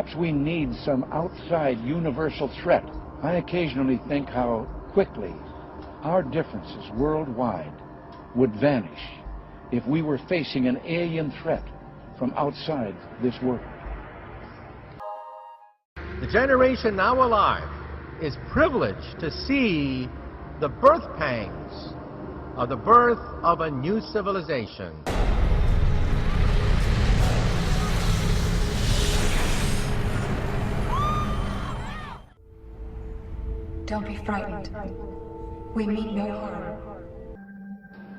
Perhaps we need some outside universal threat. I occasionally think how quickly our differences worldwide would vanish if we were facing an alien threat from outside this world. The generation now alive is privileged to see the birth pangs of the birth of a new civilization. Don't be frightened. We mean no harm.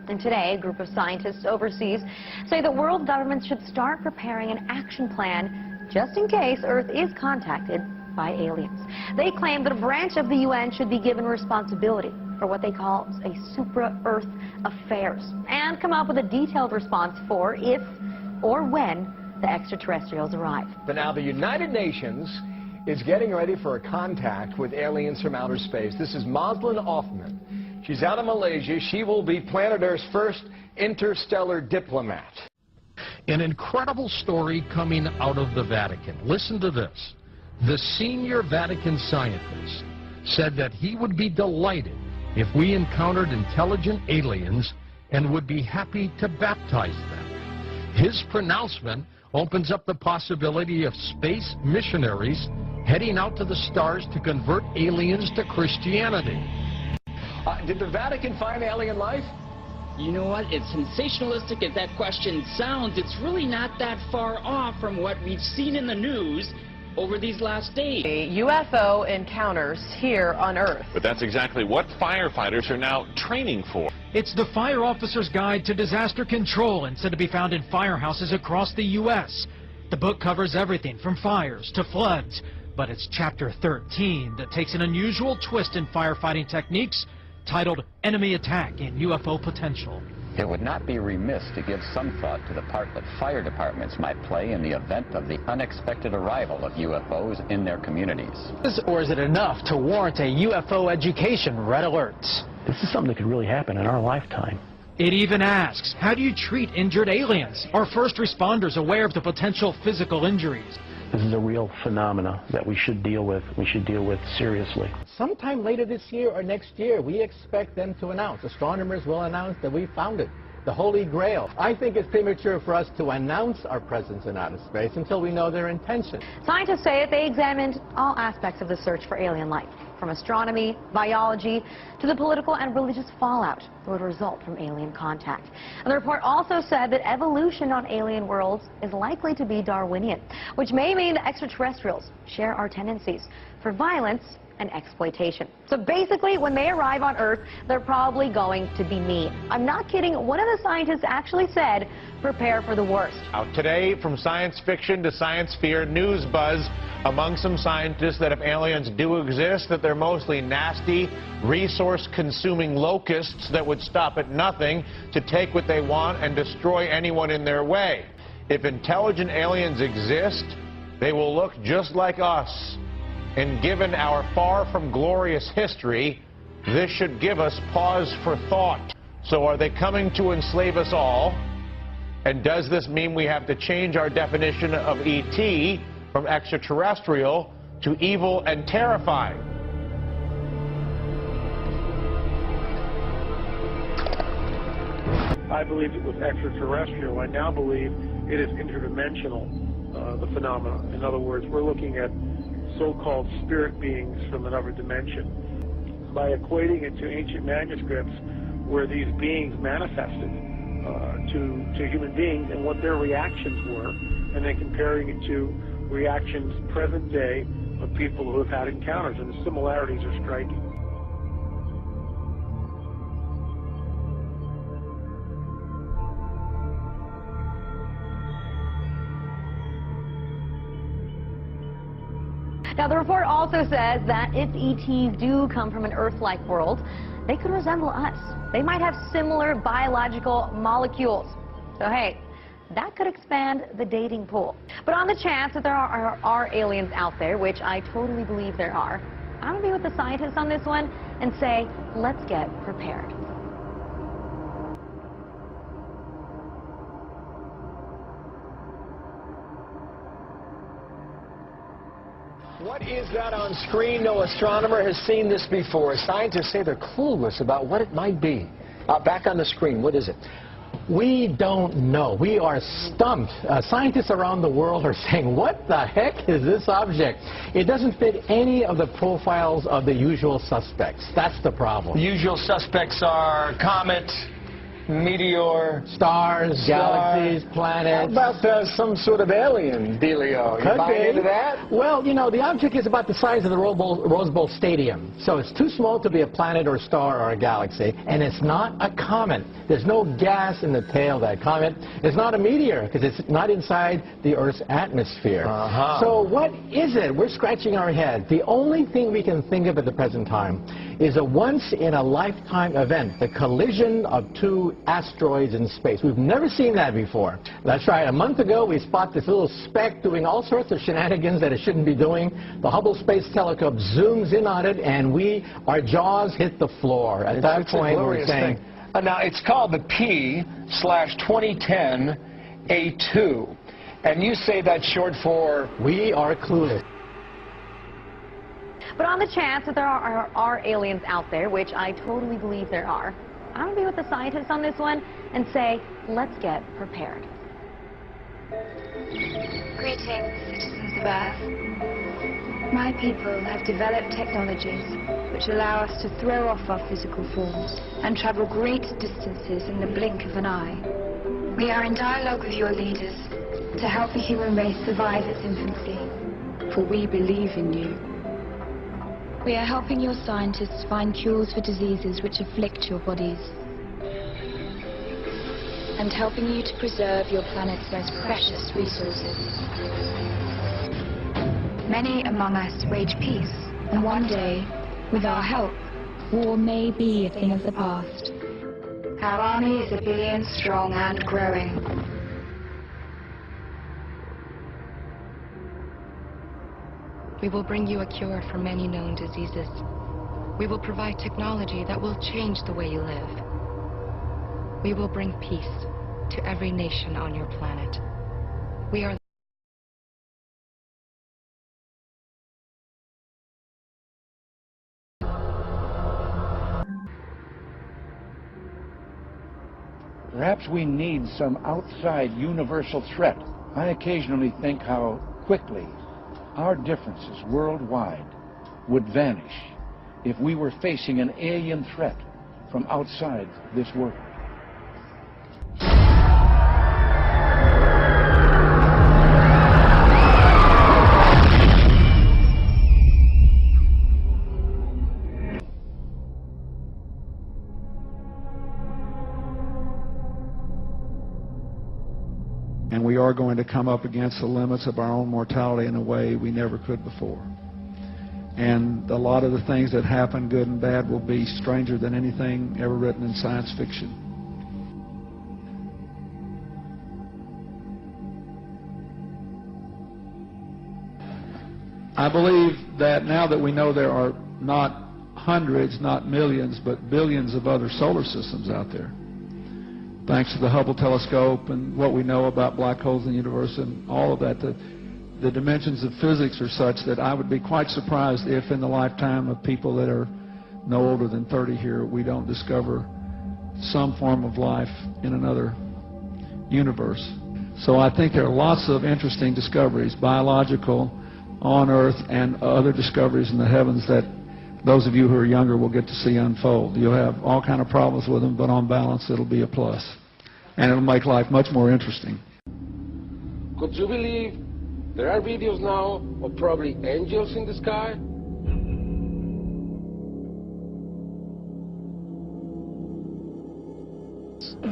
And today, a group of scientists overseas say that world governments should start preparing an action plan just in case Earth is contacted by aliens. They claim that a branch of the UN should be given responsibility for what they call a supra-Earth affairs and come up with a detailed response for if or when the extraterrestrials arrive. But now the United Nations is getting ready for a contact with aliens from outer space. This is Moslin Othman. She's out of Malaysia. She will be planet Earth's first interstellar diplomat. An incredible story coming out of the Vatican. Listen to this. The senior Vatican scientist said that he would be delighted if we encountered intelligent aliens and would be happy to baptize them. His pronouncement opens up the possibility of space missionaries heading out to the stars to convert aliens to Christianity. Did the Vatican find alien life? You know what? As sensationalistic as that question sounds, it's really not that far off from what we've seen in the news over these last days. UFO encounters here on Earth. But that's exactly what firefighters are now training for. It's the Fire Officer's Guide to Disaster Control and said to be found in firehouses across the U.S. The book covers everything from fires to floods, but it's chapter 13 that takes an unusual twist in firefighting techniques titled Enemy Attack in UFO Potential. It would not be remiss to give some thought to the part that fire departments might play in the event of the unexpected arrival of UFOs in their communities. Or is it enough to warrant a UFO education red alert? This is something that could really happen in our lifetime. It even asks, how do you treat injured aliens? Are first responders aware of the potential physical injuries? This is a real phenomena that we should deal with. We should deal with seriously. Sometime later this year or next year, we expect them to announce. Astronomers will announce that we found it, the Holy Grail. I think it's premature for us to announce our presence in outer space until we know their intention. Scientists say that they examined all aspects of the search for alien life, from astronomy, biology, to the political and religious fallout that would result from alien contact. And the report also said that evolution on alien worlds is likely to be Darwinian, which may mean the extraterrestrials share our tendencies for violence and exploitation. So basically, when they arrive on Earth, they're probably going to be mean. I'm not kidding. One of the scientists actually said, prepare for the worst. Out today, from science fiction to science fear, news buzz among some scientists that if aliens do exist, that they're mostly nasty, resource-consuming locusts that would stop at nothing to take what they want and destroy anyone in their way. If intelligent aliens exist, they will look just like us. And given our far from glorious history, this should give us pause for thought. So are they coming to enslave us all? And does this mean we have to change our definition of ET from extraterrestrial to evil and terrifying? I believed it was extraterrestrial. I now believe it is interdimensional, the phenomena. In other words, we're looking at so-called spirit beings from another dimension. By equating it to ancient manuscripts where these beings manifested to human beings and what their reactions were, and then comparing it to reactions present day of people who have had encounters, and the similarities are striking. Now, the report also says that if ETs do come from an Earth-like world, they could resemble us. They might have similar biological molecules. So, hey, that could expand the dating pool. But on the chance that there are aliens out there, which I totally believe there are, I'm going to be with the scientists on this one and say, let's get prepared. What is that on screen? No astronomer has seen this before. Scientists say they're clueless about what it might be. Back on the screen, what is it? We don't know. We are stumped. Scientists around the world are saying, what the heck is this object? It doesn't fit any of the profiles of the usual suspects. That's the problem. The usual suspects are comet, meteor, stars, galaxies, planets. How about some sort of alien dealio? You buying into that? Well, you know, the object is about the size of the Rose Bowl Stadium. So it's too small to be a planet or a star or a galaxy. And it's not a comet. There's no gas in the tail of that comet. It's not a meteor because it's not inside the Earth's atmosphere. So what is it? We're scratching our head. The only thing we can think of at the present time is a once-in-a-lifetime event, the collision of two asteroids in space. We've never seen that before. That's right. A month ago, we spotted this little speck doing all sorts of shenanigans that it shouldn't be doing. The Hubble Space Telescope zooms in on it, and our jaws hit the floor. At that point, we're saying... Now, it's called the P/2010A2, and you say that's short for... We are clueless. But on the chance that there are aliens out there, which I totally believe there are, I'm going to be with the scientists on this one and say, let's get prepared. Greetings, citizens of Earth. My people have developed technologies which allow us to throw off our physical forms and travel great distances in the blink of an eye. We are in dialogue with your leaders to help the human race survive its infancy, for we believe in you. We are helping your scientists find cures for diseases which afflict your bodies, and helping you to preserve your planet's most precious resources. Many among us wage peace, and one day, with our help, war may be a thing of the past. Our army is 1 billion strong and growing. We will bring you a cure for many known diseases. We will provide technology that will change the way you live. We will bring peace to every nation on your planet. We are Perhaps we need some outside universal threat. I occasionally think how quickly our differences worldwide would vanish if we were facing an alien threat from outside this world. And we are going to come up against the limits of our own mortality in a way we never could before. And a lot of the things that happen, good and bad, will be stranger than anything ever written in science fiction. I believe that now that we know there are not hundreds, not millions, but billions of other solar systems out there, thanks to the Hubble telescope and what we know about black holes in the universe and all of that, the dimensions of physics are such that I would be quite surprised if in the lifetime of people that are no older than 30 here, we don't discover some form of life in another universe. So I think there are lots of interesting discoveries, biological, on Earth, and other discoveries in the heavens that those of you who are younger will get to see unfold. You'll have all kind of problems with them, but on balance it'll be a plus. And it'll make life much more interesting. Could you believe there are videos now of probably angels in the sky?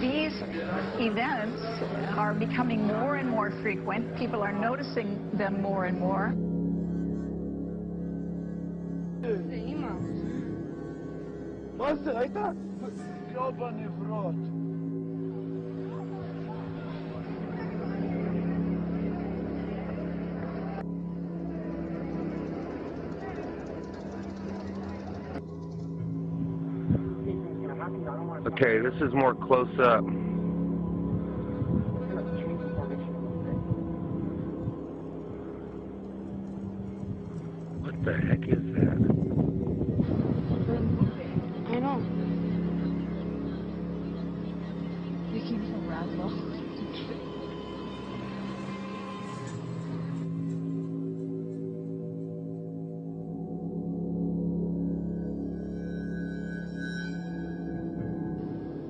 These events are becoming more and more frequent. People are noticing them more and more. Okay, this is more close up.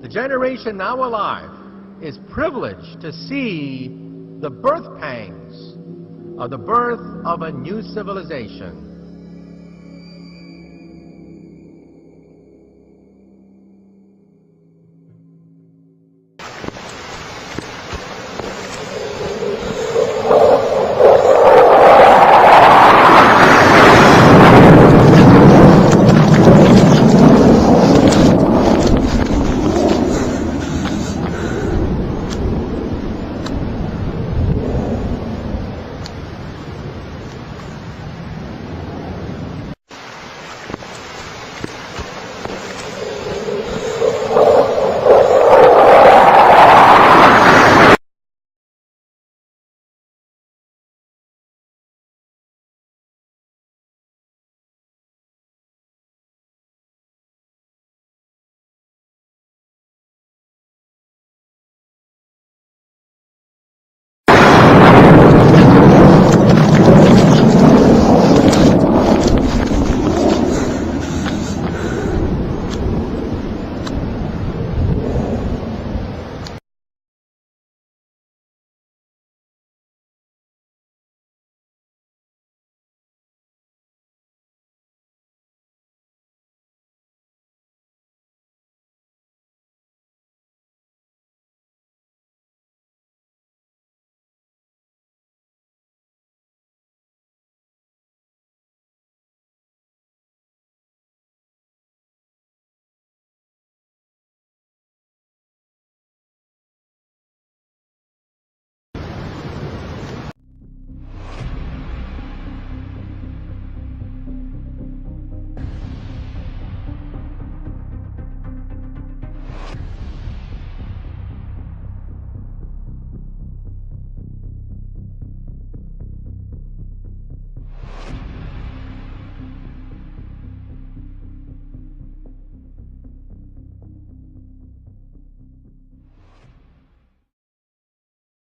The generation now alive is privileged to see the birth pangs of the birth of a new civilization.